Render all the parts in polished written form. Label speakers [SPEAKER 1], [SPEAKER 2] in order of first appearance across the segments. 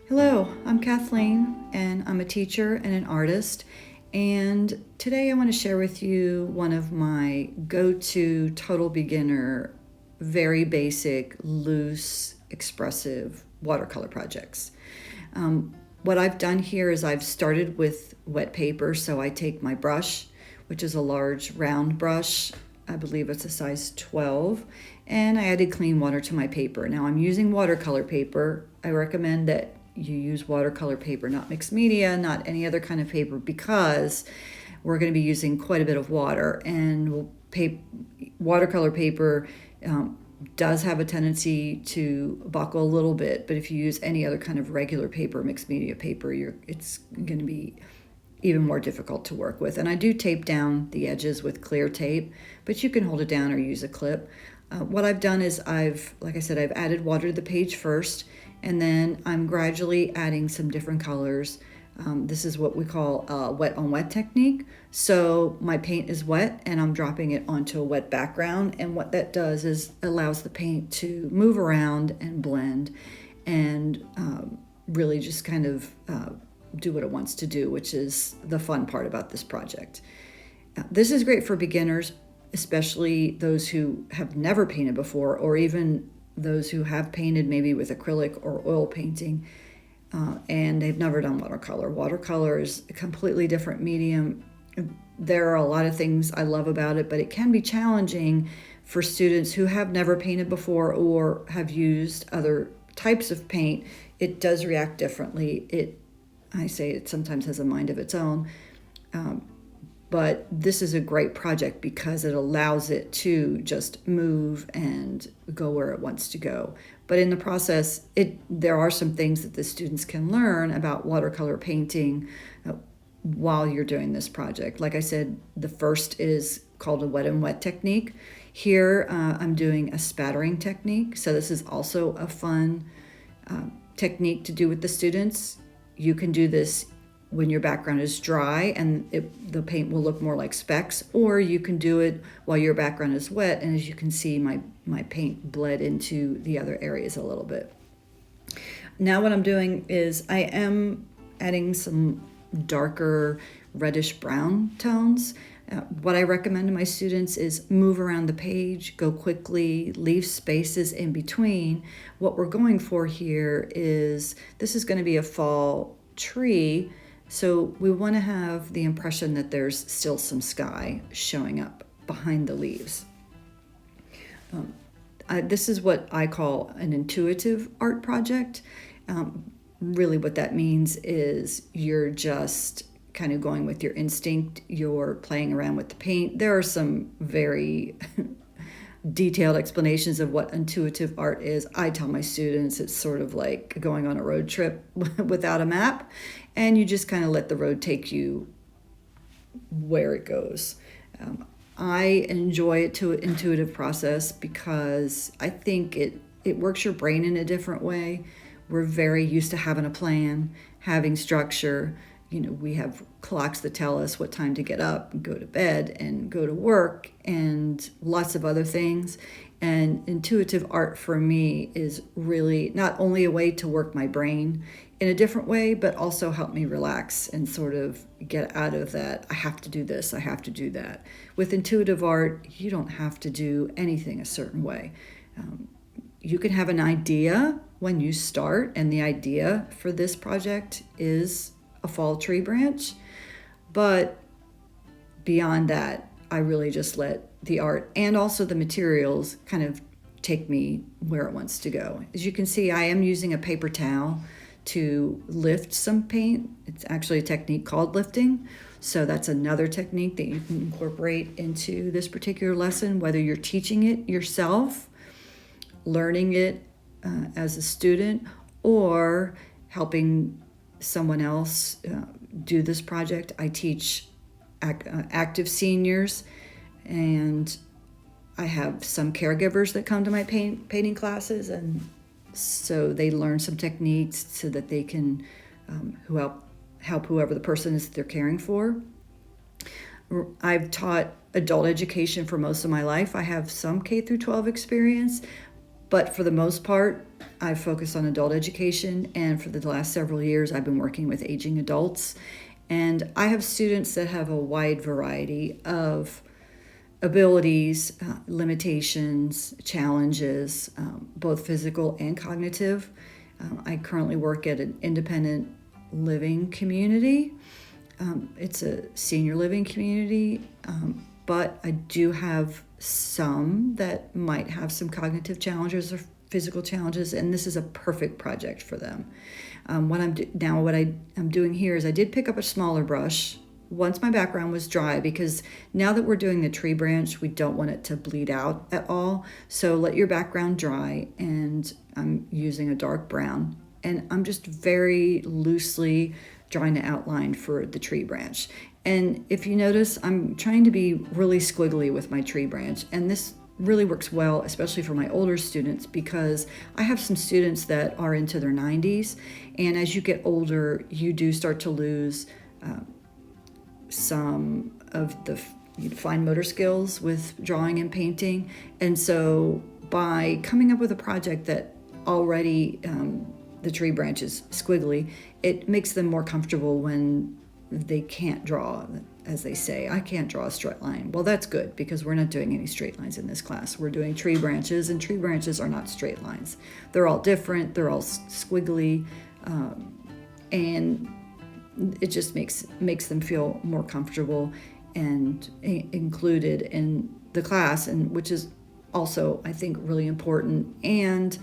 [SPEAKER 1] Hello, I'm Kathleen, and I'm a teacher and an artist. And today I want to share with you one of my go-to total beginner, very basic, loose, expressive watercolor projects. What I've done here is I've started with wet paper. So I take my brush, which is a large round brush. I believe it's a size 12, and I added clean water to my paper. Now I'm using watercolor paper. I recommend that you use watercolor paper, not mixed media, not any other kind of paper, because we're going to be using quite a bit of water, and watercolor paper does have a tendency to buckle a little bit, but if you use any other kind of regular paper, mixed media paper, it's going to be even more difficult to work with. And I do tape down the edges with clear tape, but you can hold it down or use a clip. What I've done is I've added water to the page first, and then I'm gradually adding some different colors. This is what we call a wet on wet technique. So my paint is wet and I'm dropping it onto a wet background. And what that does is allows the paint to move around and blend and really just kind of do what it wants to do, which is the fun part about this project. This is great for beginners, especially those who have never painted before, or even those who have painted maybe with acrylic or oil painting, and they've never done watercolor. Watercolor is a completely different medium. There are a lot of things I love about it, but it can be challenging for students who have never painted before or have used other types of paint. It does react differently. It sometimes has a mind of its own. But this is a great project because it allows it to just move and go where it wants to go. But in the process, there are some things that the students can learn about watercolor painting while you're doing this project. Like I said, the first is called a wet and wet technique. Here, I'm doing a spattering technique. So this is also a fun technique to do with the students. You can do this when your background is dry and the paint will look more like specks, or you can do it while your background is wet, and as you can see, my paint bled into the other areas a little bit. Now what I'm doing is I am adding some darker reddish brown tones. What I recommend to my students is move around the page, go quickly, leave spaces in between. What we're going for here is, this is going to be a fall tree, so we want to have the impression that there's still some sky showing up behind the leaves. This is what I call an intuitive art project. Really what that means is you're just kind of going with your instinct. You're playing around with the paint. There are some very detailed explanations of what intuitive art is. I tell my students it's sort of like going on a road trip without a map, and you just kind of let the road take you where it goes. I enjoy it to an intuitive process because I think it works your brain in a different way. We're very used to having a plan, having structure. We have clocks that tell us what time to get up and go to bed and go to work and lots of other things. And intuitive art for me is really not only a way to work my brain in a different way, but also help me relax and sort of get out of that, I have to do this, I have to do that. With intuitive art, you don't have to do anything a certain way. You can have an idea when you start, and the idea for this project is a fall tree branch, but beyond that, I really just let the art and also the materials kind of take me where it wants to go. As you can see, I am using a paper towel to lift some paint. It's actually a technique called lifting. So that's another technique that you can incorporate into this particular lesson, whether you're teaching it yourself, learning it as a student, or helping someone else do this project. I teach active seniors, and I have some caregivers that come to my painting classes, and so they learn some techniques so that they can help whoever the person is that they're caring for. I've taught adult education for most of my life. I have some K through 12 experience, But for the most part, I focus on adult education, and for the last several years, I've been working with aging adults. And I have students that have a wide variety of abilities, limitations, challenges, both physical and cognitive. I currently work at an independent living community. It's a senior living community, but I do have some that might have some cognitive challenges or physical challenges, and this is a perfect project for them. What I'm doing here is I did pick up a smaller brush once my background was dry, because now that we're doing the tree branch, we don't want it to bleed out at all. So let your background dry, and I'm using a dark brown, and I'm just very loosely drawing an outline for the tree branch. And if you notice, I'm trying to be really squiggly with my tree branch, and this really works well, especially for my older students, because I have some students that are into their 90s, and as you get older, you do start to lose some of the fine motor skills with drawing and painting. And so by coming up with a project that already the tree branch is squiggly, it makes them more comfortable when they can't draw. As they say, I can't draw a straight line. Well, that's good, because we're not doing any straight lines in this class. We're doing tree branches, and tree branches are not straight lines. They're all different, they're all squiggly, and it just makes them feel more comfortable and included in the class, and which is also, I think, really important, and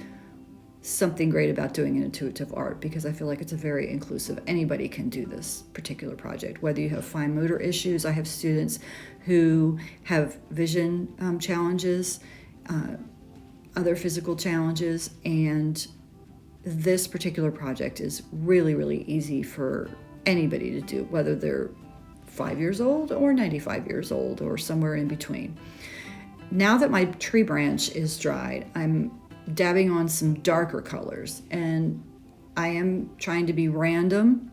[SPEAKER 1] something great about doing an intuitive art, because I feel like it's a very inclusive. Anybody can do this particular project, whether you have fine motor issues. I have students who have vision challenges, other physical challenges, and this particular project is really, really easy for anybody to do, whether they're 5 years old or 95 years old or somewhere in between. Now that my tree branch is dried, I'm dabbing on some darker colors, and I am trying to be random.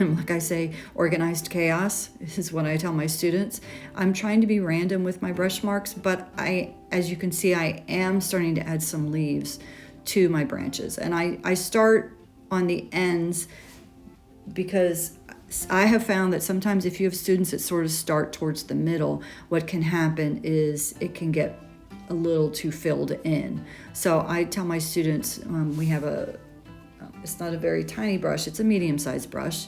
[SPEAKER 1] Like I say, organized chaos is what I tell my students. I'm trying to be random with my brush marks, but as you can see, I am starting to add some leaves to my branches, and I start on the ends, because I have found that sometimes if you have students that sort of start towards the middle, what can happen is it can get a little too filled in. So I tell my students, we have it's not a very tiny brush, it's a medium-sized brush,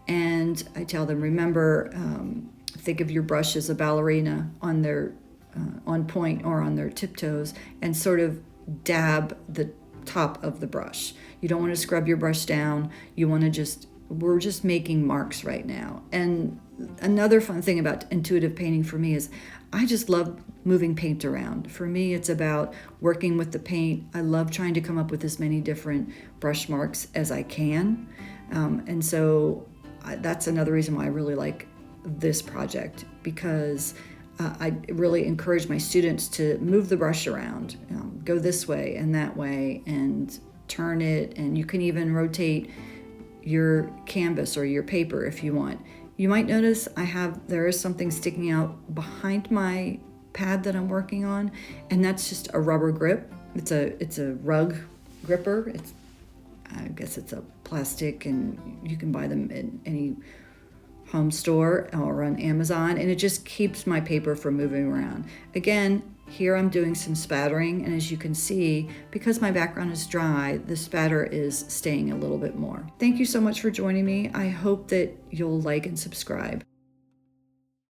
[SPEAKER 1] and I tell them, remember, think of your brush as a ballerina on their on point or on their tiptoes, and sort of dab the top of the brush. You don't want to scrub your brush down. You want to we're just making marks right now. And another fun thing about intuitive painting for me is I just love moving paint around. For me, it's about working with the paint. I love trying to come up with as many different brush marks as I can. And so that's another reason why I really like this project, because I really encourage my students to move the brush around, go this way and that way, and turn it, and you can even rotate your canvas or your paper if you want. You might notice there is something sticking out behind my pad that I'm working on, and that's just a rubber grip. It's a rug gripper. I guess it's a plastic, and you can buy them in any home store or on Amazon, and it just keeps my paper from moving around. Again, here I'm doing some spattering, and as you can see, because my background is dry, the spatter is staying a little bit more. Thank you so much for joining me. I hope that you'll like and subscribe.